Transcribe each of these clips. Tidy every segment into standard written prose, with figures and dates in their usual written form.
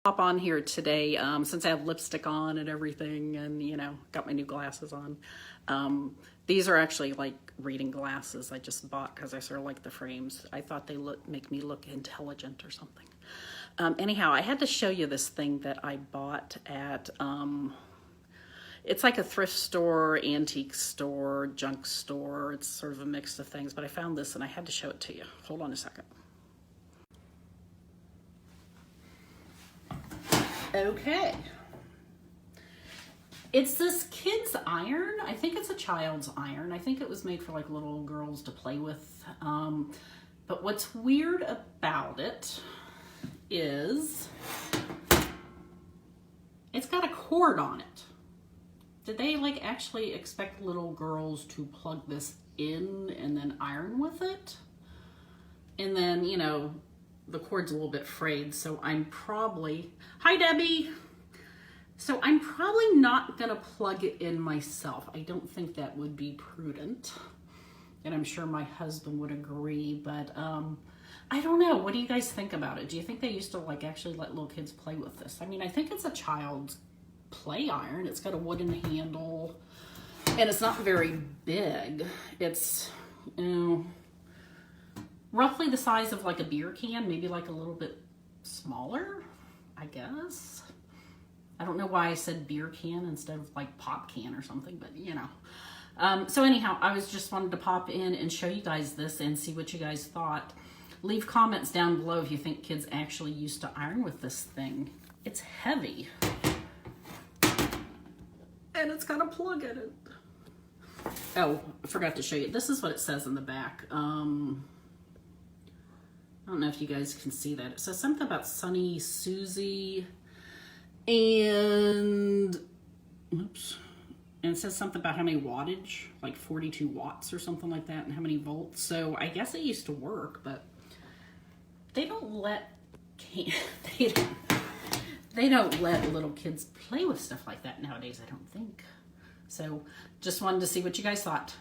Hop on here today since I have lipstick on and everything, and you know, got my new glasses on. These are actually like reading glasses I just bought because I sort of like the frames. I thought they make me look intelligent or something. Anyhow, I had to show you this thing that I bought at it's like a thrift store, antique store, junk store. It's sort of a mix of things, but I found this and I had to show it to you. Hold on a second. Okay. It's this kid's iron. I think it's a child's iron. I think it was made for like little girls to play with. But what's weird about it is it's got a cord on it. Did they like actually expect little girls to plug this in and then iron with it? And then, you know, the cord's a little bit frayed, so I'm probably, hi Debbie! So I'm probably not gonna plug it in myself. I don't think that would be prudent. And I'm sure my husband would agree, but I don't know. What do you guys think about it? Do you think they used to like actually let little kids play with this? I mean, I think it's a child's play iron. It's got a wooden handle and it's not very big. It's, you know, roughly the size of like a beer can, maybe like a little bit smaller, I guess. I don't know why I said beer can instead of like pop can or something, but you know. So anyhow, I was just wanted to pop in and show you guys this and see what you guys thought. Leave comments down below if you think kids actually used to iron with this thing. It's heavy. And it's got a plug in it. Oh, I forgot to show you. This is what it says in the back. I don't know if you guys can see that. It says something about Sunny Suzy and, oops. And it says something about how many wattage, like 42 watts or something like that, and how many volts. So I guess it used to work, but they don't let, they don't let little kids play with stuff like that nowadays, I don't think. So just wanted to see what you guys thought.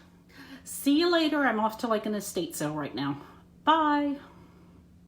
See you later. I'm off to like an estate sale right now. Bye.